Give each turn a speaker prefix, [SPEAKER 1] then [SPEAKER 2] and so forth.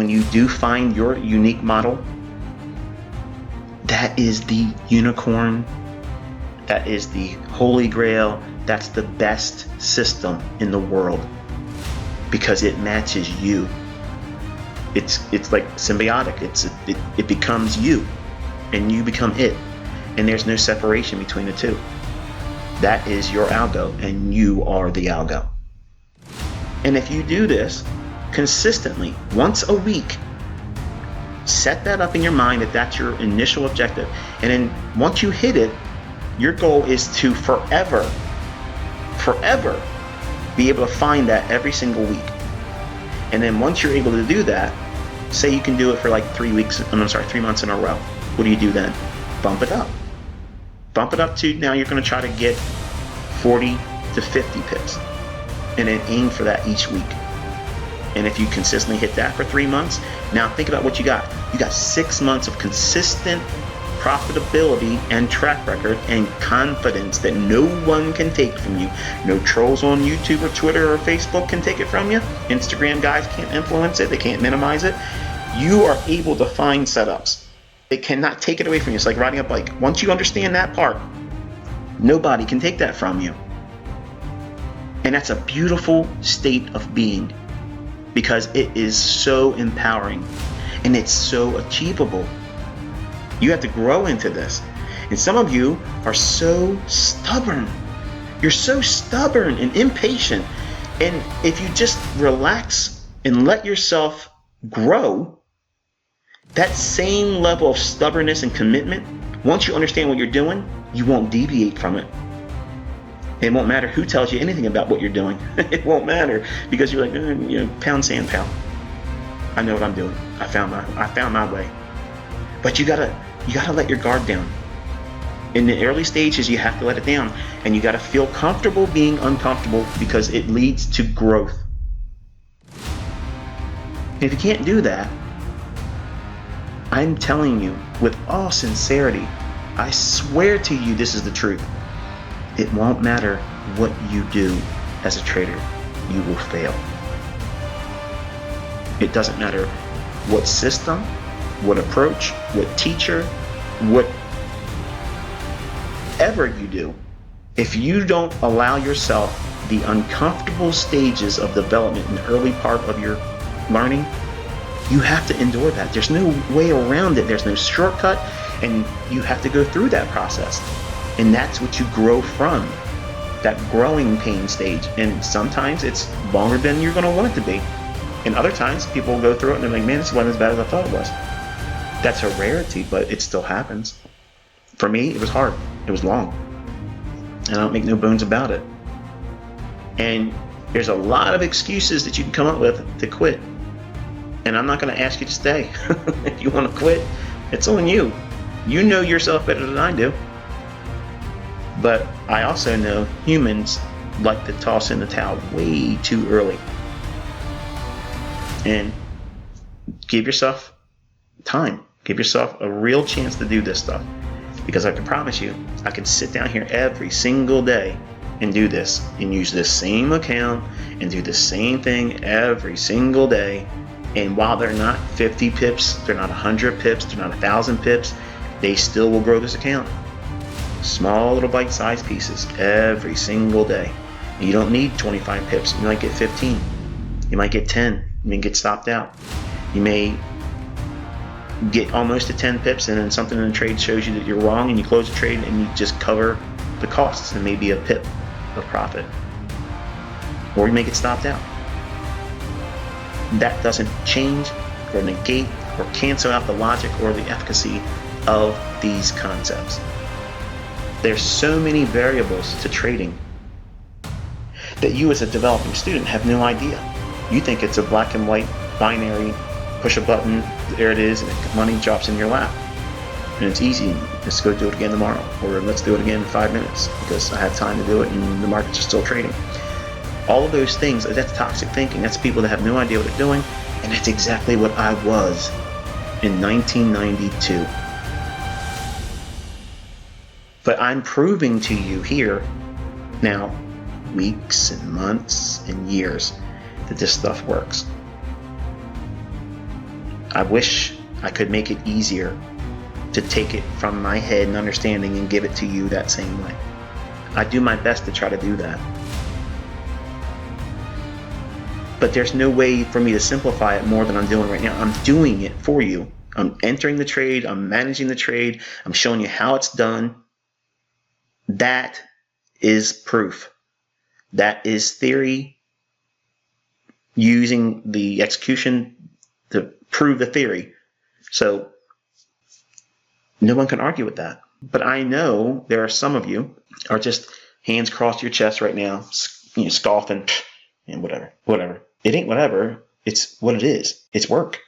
[SPEAKER 1] when you do find your unique model, that is the unicorn. That is the holy grail. That's the best system in the world because it matches you. It's like symbiotic. It becomes you and you become it. And there's no separation between the two. That is your algo and you are the algo. And if you do this consistently, once a week, set that up in your mind that that's your initial objective. And then once you hit it, your goal is to forever be able to find that every single week. And then once you're able to do that, say you can do it for like 3 months in a row. What do you do then? Bump it up. Bump it up to, now you're going to try to get 40 to 50 pips. And then aim for that each week. And if you consistently hit that for 3 months, now think about what you got. You got 6 months of consistent profitability and track record and confidence that no one can take from you. No trolls on YouTube or Twitter or Facebook can take it from you. Instagram guys can't influence it. They can't minimize it. You are able to find setups. They cannot take it away from you. It's like riding a bike. Once you understand that part, nobody can take that from you. And that's a beautiful state of being because it is so empowering and it's so achievable. You have to grow into this. And some of you are so stubborn. You're so stubborn and impatient. And if you just relax and let yourself grow, that same level of stubbornness and commitment, once you understand what you're doing, you won't deviate from it. It won't matter who tells you anything about what you're doing. It won't matter because you're like, pound sand, pal. I know what I'm doing. I found my way. But you gotta let your guard down. In the early stages, you have to let it down, and you gotta feel comfortable being uncomfortable because it leads to growth. And if you can't do that, I'm telling you with all sincerity, I swear to you, this is the truth. It won't matter what you do as a trader, you will fail. It doesn't matter what system, what approach, what teacher, whatever you do. If you don't allow yourself the uncomfortable stages of development in the early part of your learning, you have to endure that. There's no way around it. There's no shortcut, and you have to go through that process. And that's what you grow from, that growing pain stage. And sometimes it's longer than you're going to want it to be. And other times people will go through it and they're like, man, this wasn't as bad as I thought it was. That's a rarity, but it still happens. For me, it was hard. It was long. And I don't make no bones about it. And there's a lot of excuses that you can come up with to quit. And I'm not going to ask you to stay. If you want to quit, it's on you. You know yourself better than I do. But I also know humans like to toss in the towel way too early. And give yourself time. Give yourself a real chance to do this stuff. Because I can promise you, I can sit down here every single day and do this and use this same account and do the same thing every single day. And while they're not 50 pips, they're not 100 pips, they're not 1,000 pips, they still will grow this account. Small little bite-sized pieces every single day. And you don't need 25 pips. You might get 15. You might get 10. You may get stopped out. You may get almost to 10 pips and then something in the trade shows you that you're wrong and you close the trade and you just cover the costs and maybe a pip of profit. Or you may get stopped out. That doesn't change or negate or cancel out the logic or the efficacy of these concepts. There's so many variables to trading that you as a developing student have no idea. You think it's a black and white binary, push a button, there it is, and money drops in your lap. And it's easy. Let's go do it again tomorrow. Or let's do it again in 5 minutes because I have time to do it and the markets are still trading. All of those things, that's toxic thinking. That's people that have no idea what they're doing. And that's exactly what I was in 1992. But I'm proving to you here now, weeks and months and years, that this stuff works. I wish I could make it easier to take it from my head and understanding and give it to you that same way. I do my best to try to do that. But there's no way for me to simplify it more than I'm doing right now. I'm doing it for you. I'm entering the trade. I'm managing the trade. I'm showing you how it's done. That is proof. That is theory using the execution to prove the theory. So no one can argue with that. But I know there are some of you are just hands crossed your chest right now, scoffing and whatever. It ain't whatever. It's what it is. It's work.